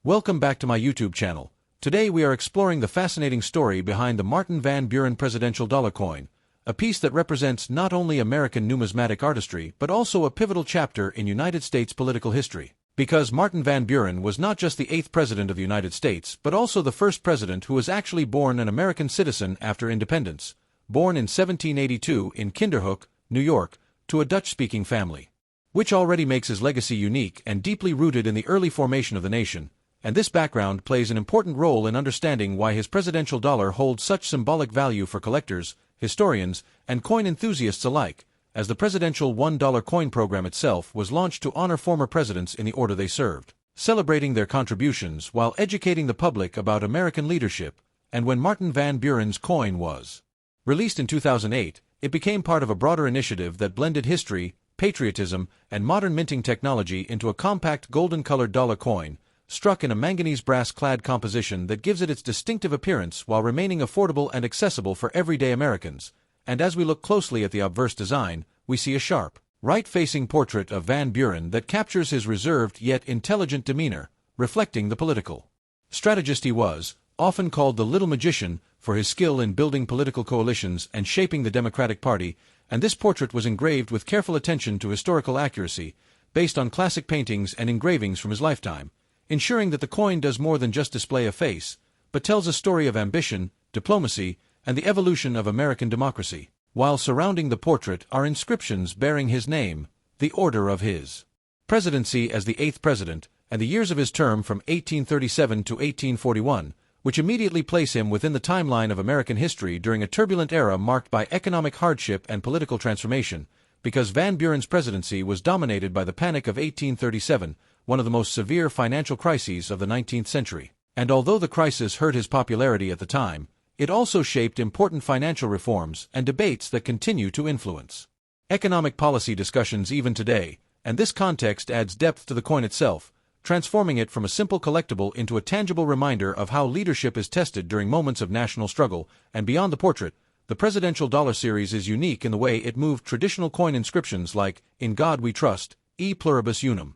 Welcome back to my YouTube channel. Today we are exploring the fascinating story behind the Martin Van Buren presidential dollar coin, a piece that represents not only American numismatic artistry but also a pivotal chapter in United States political history. Because Martin Van Buren was not just the 8th president of the United States but also the first president who was actually born an American citizen after independence, born in 1782 in Kinderhook, New York, to a Dutch-speaking family, which already makes his legacy unique and deeply rooted in the early formation of the nation. And this background plays an important role in understanding why his presidential dollar holds such symbolic value for collectors, historians, and coin enthusiasts alike, as the presidential $1 coin program itself was launched to honor former presidents in the order they served, celebrating their contributions while educating the public about American leadership. And when Martin Van Buren's coin was released in 2008, it became part of a broader initiative that blended history, patriotism, and modern minting technology into a compact golden-colored dollar coin, struck in a manganese brass-clad composition that gives it its distinctive appearance while remaining affordable and accessible for everyday Americans. And as we look closely at the obverse design, we see a sharp, right-facing portrait of Van Buren that captures his reserved yet intelligent demeanor, reflecting the political strategist he was, often called the Little Magician for his skill in building political coalitions and shaping the Democratic Party. And this portrait was engraved with careful attention to historical accuracy, based on classic paintings and engravings from his lifetime, ensuring that the coin does more than just display a face, but tells a story of ambition, diplomacy, and the evolution of American democracy. While surrounding the portrait are inscriptions bearing his name, the order of his presidency as the 8th president, and the years of his term from 1837 to 1841, which immediately place him within the timeline of American history during a turbulent era marked by economic hardship and political transformation. Because Van Buren's presidency was dominated by the Panic of 1837, one of the most severe financial crises of the 19th century. And although the crisis hurt his popularity at the time, it also shaped important financial reforms and debates that continue to influence economic policy discussions even today. And this context adds depth to the coin itself, transforming it from a simple collectible into a tangible reminder of how leadership is tested during moments of national struggle. And beyond the portrait, the presidential dollar series is unique in the way it moved traditional coin inscriptions like, "In God We Trust, E Pluribus Unum,"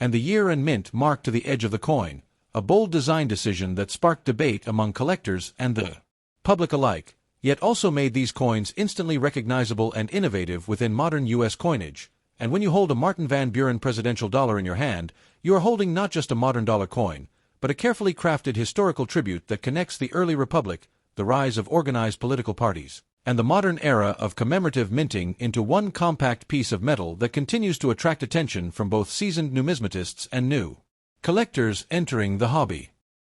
and the year and mint marked to the edge of the coin, a bold design decision that sparked debate among collectors and the public alike, yet also made these coins instantly recognizable and innovative within modern U.S. coinage. And when you hold a Martin Van Buren presidential dollar in your hand, you are holding not just a modern dollar coin, but a carefully crafted historical tribute that connects the early republic, the rise of organized political parties, and the modern era of commemorative minting into one compact piece of metal that continues to attract attention from both seasoned numismatists and new collectors entering the hobby.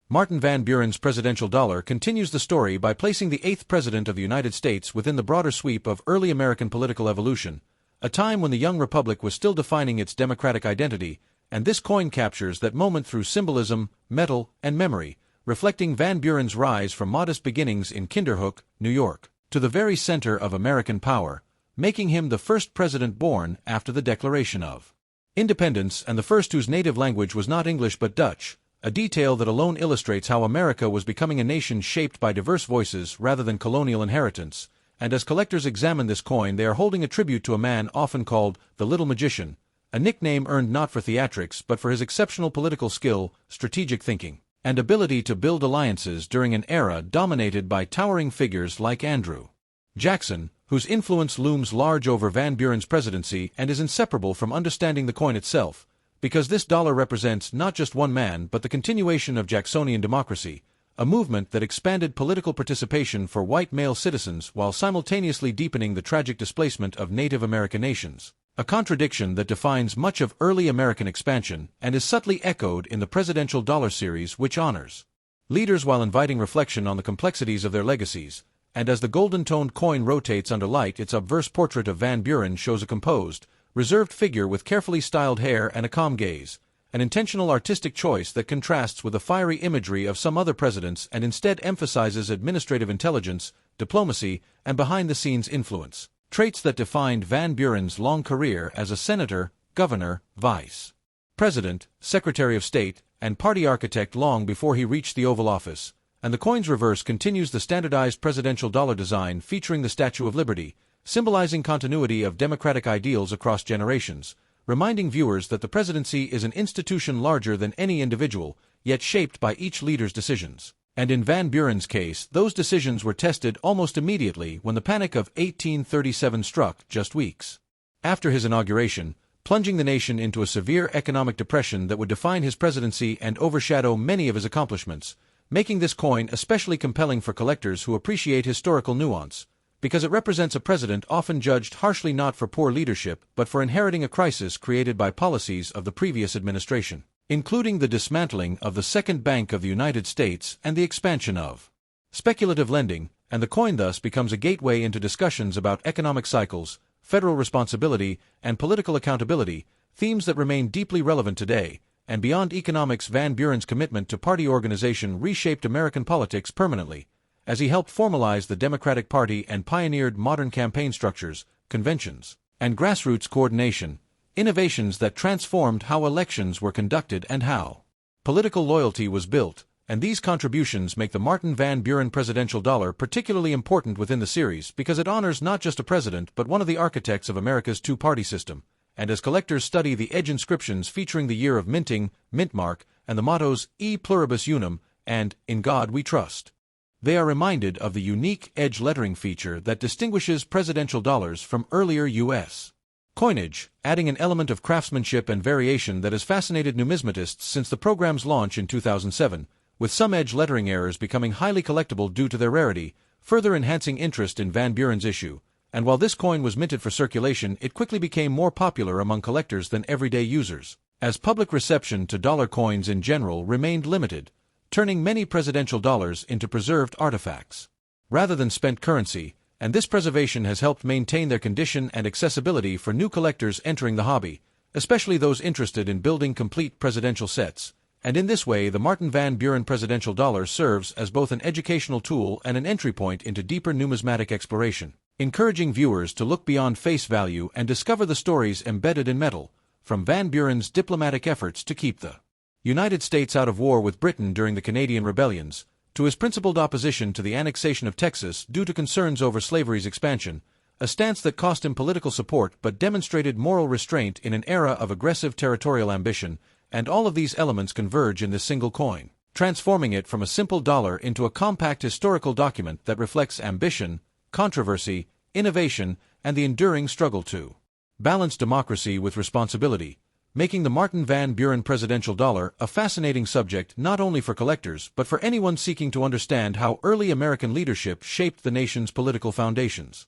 Martin Van Buren's presidential dollar continues the story by placing the 8th president of the United States within the broader sweep of early American political evolution, a time when the young republic was still defining its democratic identity. And this coin captures that moment through symbolism, metal, and memory, reflecting Van Buren's rise from modest beginnings in Kinderhook, New York, to the very center of American power, making him the first president born after the Declaration of Independence and the first whose native language was not English but Dutch, a detail that alone illustrates how America was becoming a nation shaped by diverse voices rather than colonial inheritance. And as collectors examine this coin, they are holding a tribute to a man often called the Little Magician, a nickname earned not for theatrics but for his exceptional political skill, strategic thinking, and ability to build alliances during an era dominated by towering figures like Andrew Jackson, whose influence looms large over Van Buren's presidency and is inseparable from understanding the coin itself, because this dollar represents not just one man but the continuation of Jacksonian democracy, a movement that expanded political participation for white male citizens while simultaneously deepening the tragic displacement of Native American nations, a contradiction that defines much of early American expansion and is subtly echoed in the presidential dollar series, which honors leaders while inviting reflection on the complexities of their legacies. And as the golden-toned coin rotates under light, its obverse portrait of Van Buren shows a composed, reserved figure with carefully styled hair and a calm gaze, an intentional artistic choice that contrasts with the fiery imagery of some other presidents and instead emphasizes administrative intelligence, diplomacy, and behind-the-scenes influence, traits that defined Van Buren's long career as a senator, governor, vice president, secretary of state, and party architect long before he reached the Oval Office. And the coin's reverse continues the standardized presidential dollar design featuring the Statue of Liberty, symbolizing continuity of democratic ideals across generations, reminding viewers that the presidency is an institution larger than any individual, yet shaped by each leader's decisions. And in Van Buren's case, those decisions were tested almost immediately when the Panic of 1837 struck just weeks after his inauguration, plunging the nation into a severe economic depression that would define his presidency and overshadow many of his accomplishments, making this coin especially compelling for collectors who appreciate historical nuance, because it represents a president often judged harshly not for poor leadership but for inheriting a crisis created by policies of the previous administration, including the dismantling of the Second Bank of the United States and the expansion of speculative lending, and the coin thus becomes a gateway into discussions about economic cycles, federal responsibility, and political accountability, themes that remain deeply relevant today. And beyond economics, Van Buren's commitment to party organization reshaped American politics permanently, as he helped formalize the Democratic Party and pioneered modern campaign structures, conventions, and grassroots coordination, innovations that transformed how elections were conducted and how political loyalty was built. And these contributions make the Martin Van Buren presidential dollar particularly important within the series because it honors not just a president but one of the architects of America's two-party system. And as collectors study the edge inscriptions featuring the year of minting, mint mark, and the mottos E pluribus unum and In God We Trust, they are reminded of the unique edge lettering feature that distinguishes presidential dollars from earlier U.S. coinage, adding an element of craftsmanship and variation that has fascinated numismatists since the program's launch in 2007, with some edge lettering errors becoming highly collectible due to their rarity, further enhancing interest in Van Buren's issue. And while this coin was minted for circulation, it quickly became more popular among collectors than everyday users, as public reception to dollar coins in general remained limited, turning many presidential dollars into preserved artifacts rather than spent currency, and this preservation has helped maintain their condition and accessibility for new collectors entering the hobby, especially those interested in building complete presidential sets. And in this way, the Martin Van Buren presidential dollar serves as both an educational tool and an entry point into deeper numismatic exploration, encouraging viewers to look beyond face value and discover the stories embedded in metal, from Van Buren's diplomatic efforts to keep the United States out of war with Britain during the Canadian rebellions, to his principled opposition to the annexation of Texas due to concerns over slavery's expansion, a stance that cost him political support but demonstrated moral restraint in an era of aggressive territorial ambition. And all of these elements converge in this single coin, transforming it from a simple dollar into a compact historical document that reflects ambition, controversy, innovation, and the enduring struggle to balance democracy with responsibility, making the Martin Van Buren presidential dollar a fascinating subject not only for collectors but for anyone seeking to understand how early American leadership shaped the nation's political foundations.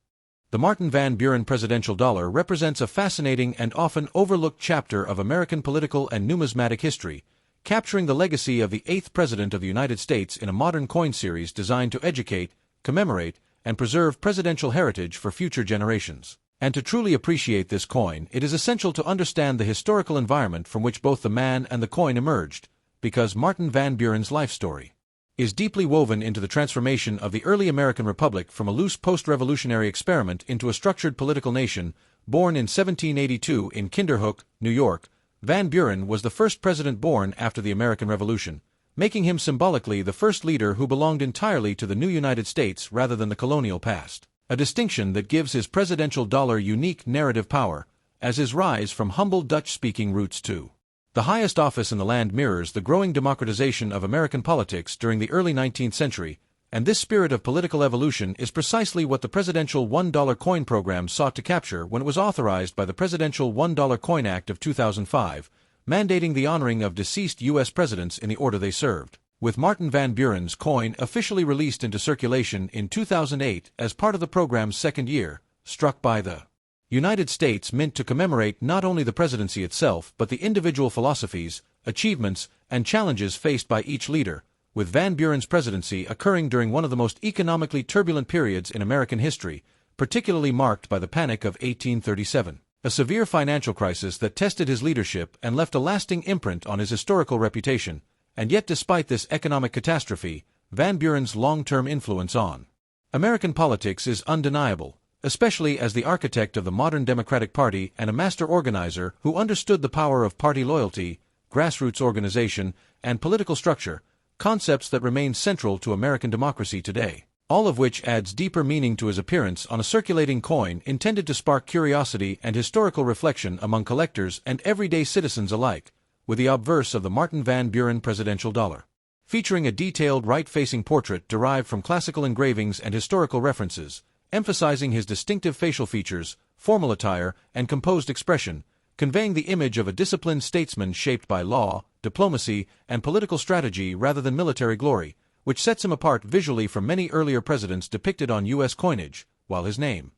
The Martin Van Buren presidential dollar represents a fascinating and often overlooked chapter of American political and numismatic history, capturing the legacy of the 8th President of the United States in a modern coin series designed to educate, commemorate, and preserve presidential heritage for future generations. And to truly appreciate this coin, it is essential to understand the historical environment from which both the man and the coin emerged, because Martin Van Buren's life story is deeply woven into the transformation of the early American Republic from a loose post-revolutionary experiment into a structured political nation. Born in 1782 in Kinderhook, New York, Van Buren was the first president born after the American Revolution, making him symbolically the first leader who belonged entirely to the new United States rather than the colonial past, a distinction that gives his presidential dollar unique narrative power, as his rise from humble Dutch-speaking roots to the highest office in the land mirrors the growing democratization of American politics during the early 19th century, and this spirit of political evolution is precisely what the presidential $1 coin program sought to capture when it was authorized by the Presidential $1 Coin Act of 2005, mandating the honoring of deceased U.S. presidents in the order they served, with Martin Van Buren's coin officially released into circulation in 2008 as part of the program's second year, struck by the United States Mint to commemorate not only the presidency itself but the individual philosophies, achievements, and challenges faced by each leader, with Van Buren's presidency occurring during one of the most economically turbulent periods in American history, particularly marked by the Panic of 1837, a severe financial crisis that tested his leadership and left a lasting imprint on his historical reputation. And yet, despite this economic catastrophe, Van Buren's long-term influence on American politics is undeniable, especially as the architect of the modern Democratic Party and a master organizer who understood the power of party loyalty, grassroots organization, and political structure, concepts that remain central to American democracy today, all of which adds deeper meaning to his appearance on a circulating coin intended to spark curiosity and historical reflection among collectors and everyday citizens alike. with the obverse of the Martin Van Buren presidential dollar. Featuring a detailed right-facing portrait derived from classical engravings and historical references, emphasizing his distinctive facial features, formal attire, and composed expression, conveying the image of a disciplined statesman shaped by law, diplomacy, and political strategy rather than military glory, which sets him apart visually from many earlier presidents depicted on U.S. coinage, while his name,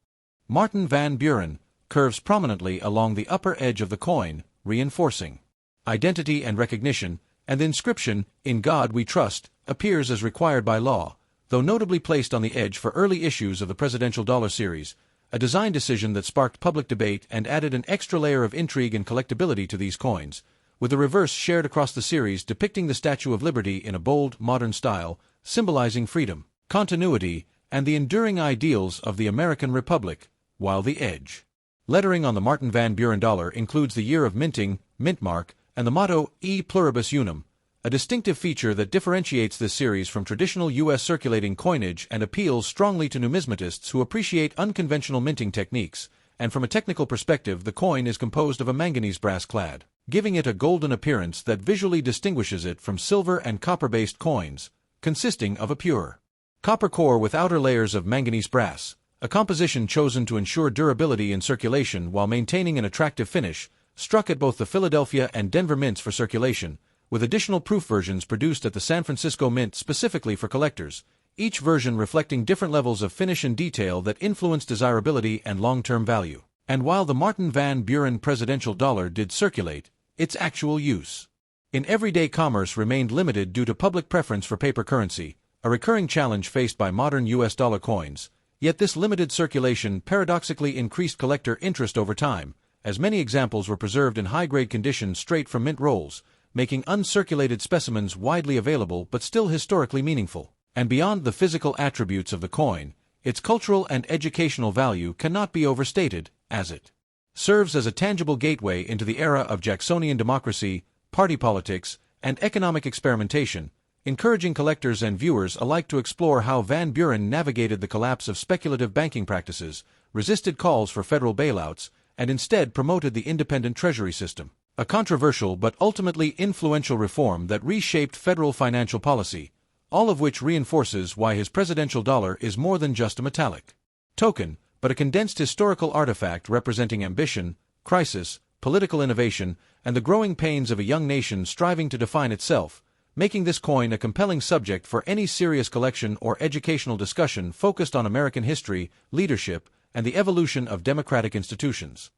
Martin Van Buren, curves prominently along the upper edge of the coin, reinforcing identity and recognition, and the inscription, "In God We Trust," appears as required by law, though notably placed on the edge for early issues of the presidential dollar series, a design decision that sparked public debate and added an extra layer of intrigue and collectability to these coins, with the reverse shared across the series depicting the Statue of Liberty in a bold, modern style, symbolizing freedom, continuity, and the enduring ideals of the American Republic, while the edge lettering on the Martin Van Buren dollar includes the year of minting, mint mark, and the motto, E pluribus unum, a distinctive feature that differentiates this series from traditional U.S. circulating coinage and appeals strongly to numismatists who appreciate unconventional minting techniques, and from a technical perspective the coin is composed of a manganese brass clad, giving it a golden appearance that visually distinguishes it from silver and copper-based coins, consisting of a pure copper core with outer layers of manganese brass, a composition chosen to ensure durability in circulation while maintaining an attractive finish, struck at both the Philadelphia and Denver mints for circulation, with additional proof versions produced at the San Francisco Mint specifically for collectors, each version reflecting different levels of finish and detail that influence desirability and long-term value. And while the Martin Van Buren presidential dollar did circulate, its actual use in everyday commerce remained limited due to public preference for paper currency, a recurring challenge faced by modern U.S. dollar coins, yet this limited circulation paradoxically increased collector interest over time, as many examples were preserved in high-grade condition straight from mint rolls, making uncirculated specimens widely available but still historically meaningful. And beyond the physical attributes of the coin, its cultural and educational value cannot be overstated, as it serves as a tangible gateway into the era of Jacksonian democracy, party politics, and economic experimentation, encouraging collectors and viewers alike to explore how Van Buren navigated the collapse of speculative banking practices, resisted calls for federal bailouts, and instead promoted the independent treasury system, a controversial but ultimately influential reform that reshaped federal financial policy, all of which reinforces why his presidential dollar is more than just a metallic token, but a condensed historical artifact representing ambition, crisis, political innovation, and the growing pains of a young nation striving to define itself, making this coin a compelling subject for any serious collection or educational discussion focused on American history, leadership, and the evolution of democratic institutions.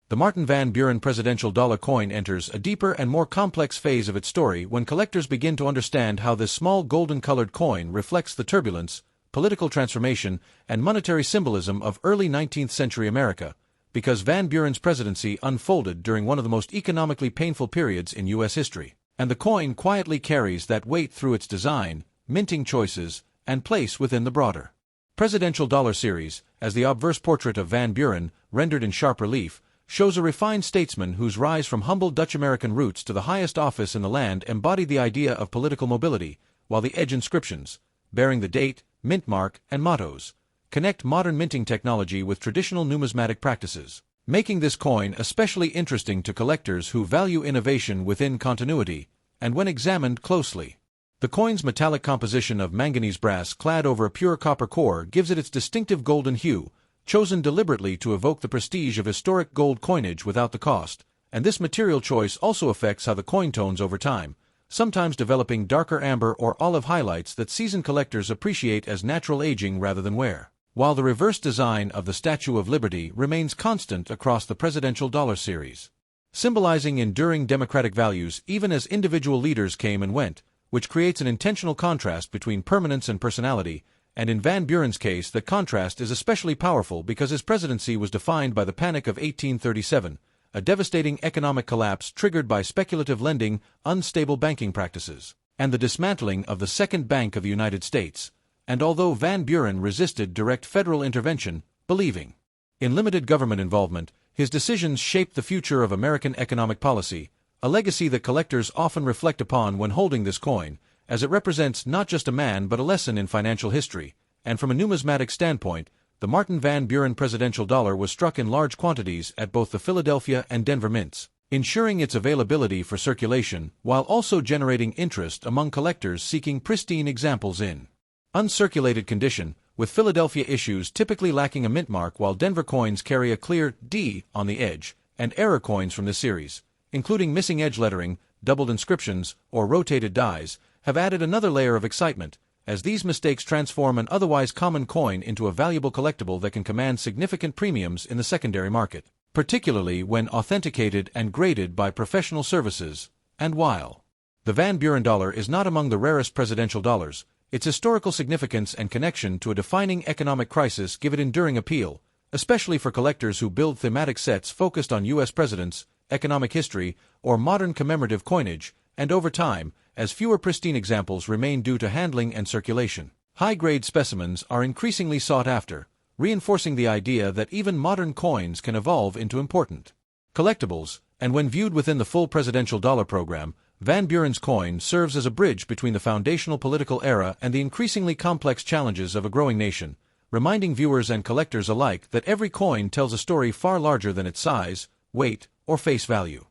The Martin Van Buren presidential dollar coin enters a deeper and more complex phase of its story when collectors begin to understand how this small golden-colored coin reflects the turbulence, political transformation, and monetary symbolism of early 19th century America, because Van Buren's presidency unfolded during one of the most economically painful periods in U.S. history, and the coin quietly carries that weight through its design, minting choices, and place within the broader presidential dollar series, as the obverse portrait of Van Buren, rendered in sharp relief, shows a refined statesman whose rise from humble Dutch-American roots to the highest office in the land embodied the idea of political mobility, while the edge inscriptions, bearing the date, mint mark, and mottos, connect modern minting technology with traditional numismatic practices, making this coin especially interesting to collectors who value innovation within continuity, and when examined closely. The coin's metallic composition of manganese brass clad over a pure copper core gives it its distinctive golden hue, chosen deliberately to evoke the prestige of historic gold coinage without the cost, and this material choice also affects how the coin tones over time, sometimes developing darker amber or olive highlights that seasoned collectors appreciate as natural aging rather than wear, while the reverse design of the Statue of Liberty remains constant across the presidential dollar series, symbolizing enduring democratic values even as individual leaders came and went, which creates an intentional contrast between permanence and personality. And in Van Buren's case, that contrast is especially powerful because his presidency was defined by the Panic of 1837, a devastating economic collapse triggered by speculative lending, unstable banking practices, and the dismantling of the Second Bank of the United States. And although Van Buren resisted direct federal intervention, believing in limited government involvement, his decisions shaped the future of American economic policy, a legacy that collectors often reflect upon when holding this coin, as it represents not just a man but a lesson in financial history. And from a numismatic standpoint, the Martin Van Buren presidential dollar was struck in large quantities at both the Philadelphia and Denver mints, ensuring its availability for circulation while also generating interest among collectors seeking pristine examples in uncirculated condition, with Philadelphia issues typically lacking a mint mark while Denver coins carry a clear D on the edge, and error coins from this series, including missing edge lettering, doubled inscriptions, or rotated dies, have added another layer of excitement, as these mistakes transform an otherwise common coin into a valuable collectible that can command significant premiums in the secondary market, particularly when authenticated and graded by professional services. And while the Van Buren dollar is not among the rarest presidential dollars, its historical significance and connection to a defining economic crisis give it enduring appeal, especially for collectors who build thematic sets focused on U.S. presidents, economic history, or modern commemorative coinage, and over time, as fewer pristine examples remain due to handling and circulation, high-grade specimens are increasingly sought after, reinforcing the idea that even modern coins can evolve into important collectibles, and when viewed within the full presidential dollar program, Van Buren's coin serves as a bridge between the foundational political era and the increasingly complex challenges of a growing nation, reminding viewers and collectors alike that every coin tells a story far larger than its size, weight, or face value.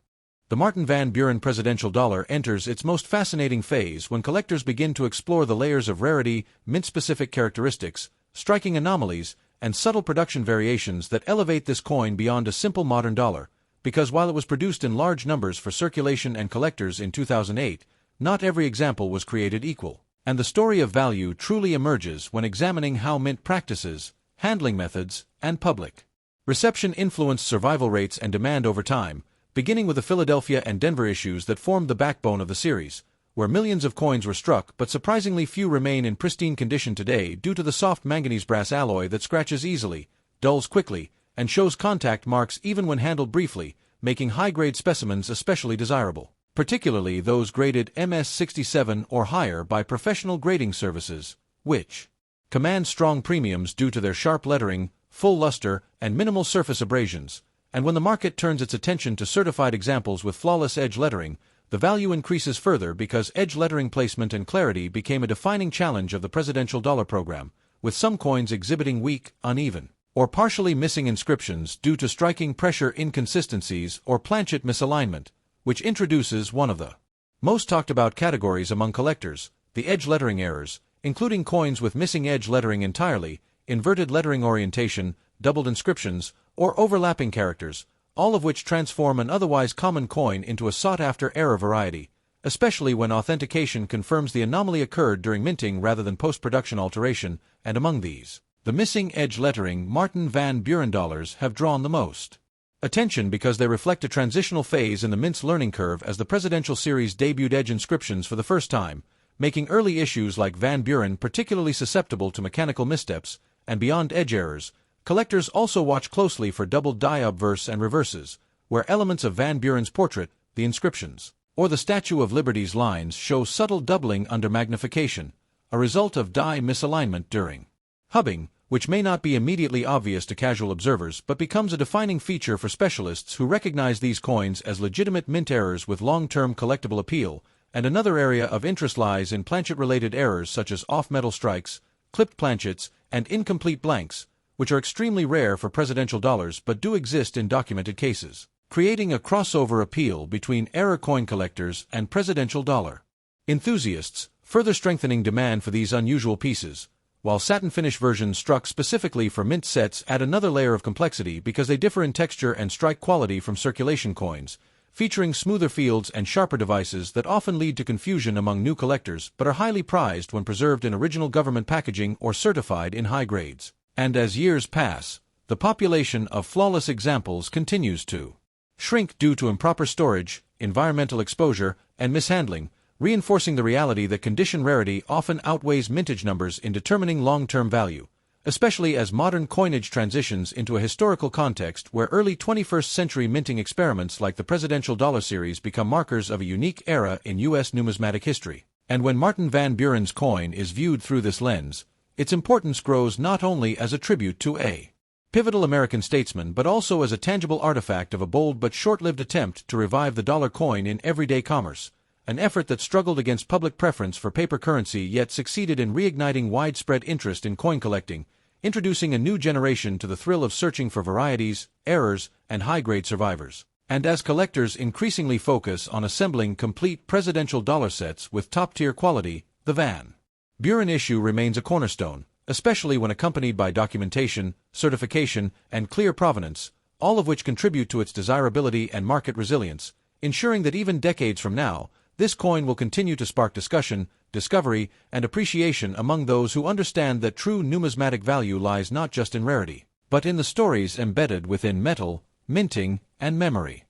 The Martin Van Buren presidential dollar enters its most fascinating phase when collectors begin to explore the layers of rarity, mint-specific characteristics, striking anomalies, and subtle production variations that elevate this coin beyond a simple modern dollar, because while it was produced in large numbers for circulation and collectors in 2008, not every example was created equal, and the story of value truly emerges when examining how mint practices, handling methods, and public reception influenced survival rates and demand over time, beginning with the Philadelphia and Denver issues that formed the backbone of the series, where millions of coins were struck but surprisingly few remain in pristine condition today due to the soft manganese brass alloy that scratches easily, dulls quickly, and shows contact marks even when handled briefly, making high-grade specimens especially desirable, particularly those graded MS-67 or higher by professional grading services, which command strong premiums due to their sharp lettering, full luster, and minimal surface abrasions. And when the market turns its attention to certified examples with flawless edge lettering, the value increases further because edge lettering placement and clarity became a defining challenge of the presidential dollar program, with some coins exhibiting weak, uneven, or partially missing inscriptions due to striking pressure inconsistencies or planchet misalignment, which introduces one of the most talked about categories among collectors, the edge lettering errors, including coins with missing edge lettering entirely, inverted lettering orientation, doubled inscriptions, or overlapping characters, all of which transform an otherwise common coin into a sought-after error variety, especially when authentication confirms the anomaly occurred during minting rather than post-production alteration, and among these, the missing edge lettering Martin Van Buren dollars have drawn the most attention because they reflect a transitional phase in the mint's learning curve as the presidential series debuted edge inscriptions for the first time, making early issues like Van Buren particularly susceptible to mechanical missteps, and beyond edge errors, collectors also watch closely for doubled die obverse and reverses, where elements of Van Buren's portrait, the inscriptions, or the Statue of Liberty's lines show subtle doubling under magnification, a result of die misalignment during hubbing, which may not be immediately obvious to casual observers but becomes a defining feature for specialists who recognize these coins as legitimate mint errors with long-term collectible appeal. And another area of interest lies in planchet-related errors such as off-metal strikes, clipped planchets, and incomplete blanks, which are extremely rare for presidential dollars but do exist in documented cases, creating a crossover appeal between error coin collectors and presidential dollar enthusiasts, further strengthening demand for these unusual pieces, while satin finish versions struck specifically for mint sets add another layer of complexity because they differ in texture and strike quality from circulation coins, featuring smoother fields and sharper devices that often lead to confusion among new collectors but are highly prized when preserved in original government packaging or certified in high grades. And as years pass, the population of flawless examples continues to shrink due to improper storage, environmental exposure, and mishandling, reinforcing the reality that condition rarity often outweighs mintage numbers in determining long-term value, especially as modern coinage transitions into a historical context where early 21st century minting experiments like the presidential dollar series become markers of a unique era in U.S. numismatic history. And when Martin Van Buren's coin is viewed through this lens, its importance grows not only as a tribute to a pivotal American statesman but also as a tangible artifact of a bold but short-lived attempt to revive the dollar coin in everyday commerce, an effort that struggled against public preference for paper currency yet succeeded in reigniting widespread interest in coin collecting, introducing a new generation to the thrill of searching for varieties, errors, and high-grade survivors. And as collectors increasingly focus on assembling complete presidential dollar sets with top-tier quality, the Van Buren issue remains a cornerstone, especially when accompanied by documentation, certification, and clear provenance, all of which contribute to its desirability and market resilience, ensuring that even decades from now, this coin will continue to spark discussion, discovery, and appreciation among those who understand that true numismatic value lies not just in rarity, but in the stories embedded within metal, minting, and memory.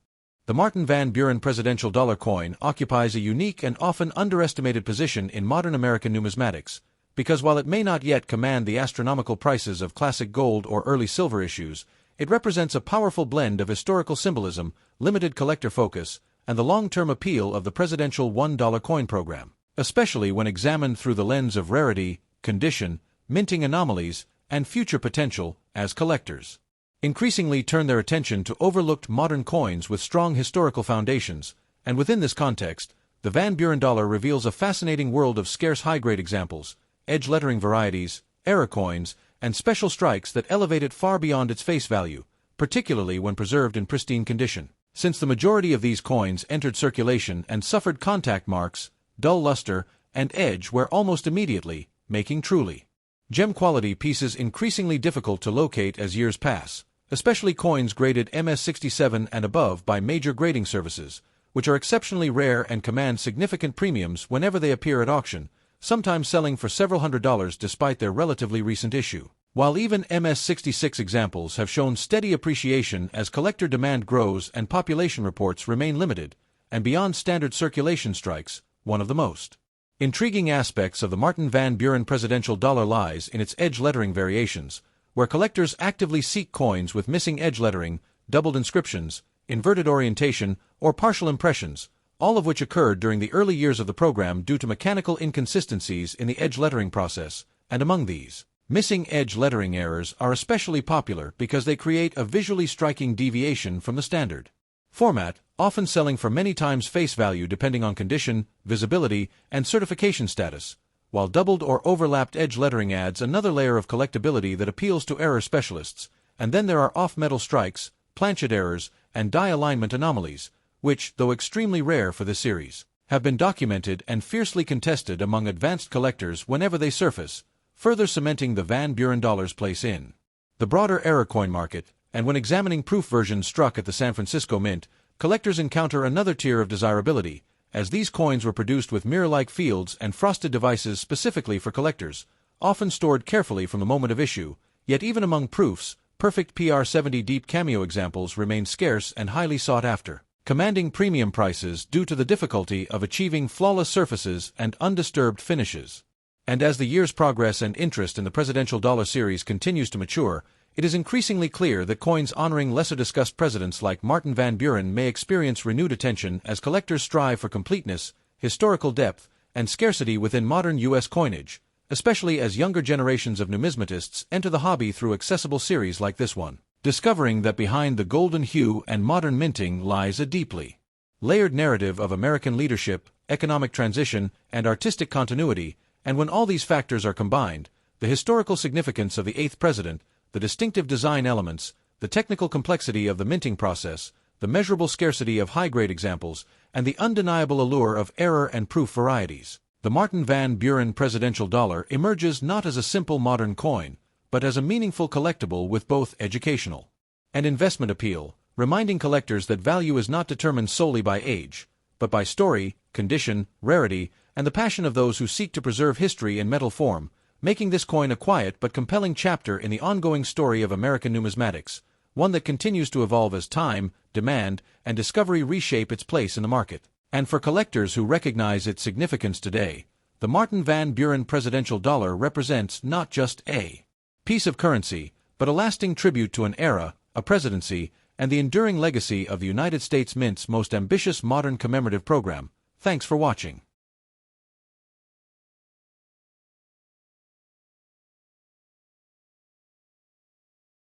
The Martin Van Buren presidential dollar coin occupies a unique and often underestimated position in modern American numismatics, because while it may not yet command the astronomical prices of classic gold or early silver issues, it represents a powerful blend of historical symbolism, limited collector focus, and the long-term appeal of the presidential $1 coin program, especially when examined through the lens of rarity, condition, minting anomalies, and future potential. As collectors increasingly turn their attention to overlooked modern coins with strong historical foundations, and within this context, the Van Buren dollar reveals a fascinating world of scarce high-grade examples, edge lettering varieties, era coins, and special strikes that elevate it far beyond its face value, particularly when preserved in pristine condition. Since the majority of these coins entered circulation and suffered contact marks, dull luster, and edge wear almost immediately, making truly gem-quality pieces increasingly difficult to locate as years pass, especially coins graded MS67 and above by major grading services, which are exceptionally rare and command significant premiums whenever they appear at auction, sometimes selling for several $100s despite their relatively recent issue. While even MS66 examples have shown steady appreciation as collector demand grows and population reports remain limited, and beyond standard circulation strikes, one of the most intriguing aspects of the Martin Van Buren presidential dollar lies in its edge lettering variations, where collectors actively seek coins with missing edge lettering, doubled inscriptions, inverted orientation, or partial impressions, all of which occurred during the early years of the program due to mechanical inconsistencies in the edge lettering process, and among these, missing edge lettering errors are especially popular because they create a visually striking deviation from the standard format, often selling for many times face value depending on condition, visibility, and certification status, while doubled or overlapped edge lettering adds another layer of collectability that appeals to error specialists. And then there are off-metal strikes, planchet errors, and die alignment anomalies, which, though extremely rare for this series, have been documented and fiercely contested among advanced collectors whenever they surface, further cementing the Van Buren dollar's place in the broader error coin market. And when examining proof versions struck at the San Francisco Mint, collectors encounter another tier of desirability, as these coins were produced with mirror-like fields and frosted devices specifically for collectors, often stored carefully from the moment of issue. Yet even among proofs, perfect PR70 deep cameo examples remain scarce and highly sought after, commanding premium prices due to the difficulty of achieving flawless surfaces and undisturbed finishes. And as the years progress and interest in the presidential dollar series continues to mature, it is increasingly clear that coins honoring lesser-discussed presidents like Martin Van Buren may experience renewed attention as collectors strive for completeness, historical depth, and scarcity within modern U.S. coinage, especially as younger generations of numismatists enter the hobby through accessible series like this one, discovering that behind the golden hue and modern minting lies a deeply layered narrative of American leadership, economic transition, and artistic continuity. And when all these factors are combined, the historical significance of the 8th president, the distinctive design elements, the technical complexity of the minting process, the measurable scarcity of high-grade examples, and the undeniable allure of error and proof varieties, the Martin Van Buren presidential dollar emerges not as a simple modern coin, but as a meaningful collectible with both educational and investment appeal, reminding collectors that value is not determined solely by age, but by story, condition, rarity, and the passion of those who seek to preserve history in metal form, making this coin a quiet but compelling chapter in the ongoing story of American numismatics, one that continues to evolve as time, demand, and discovery reshape its place in the market. And for collectors who recognize its significance today, the Martin Van Buren presidential dollar represents not just a piece of currency, but a lasting tribute to an era, a presidency, and the enduring legacy of the United States Mint's most ambitious modern commemorative program. Thanks for watching.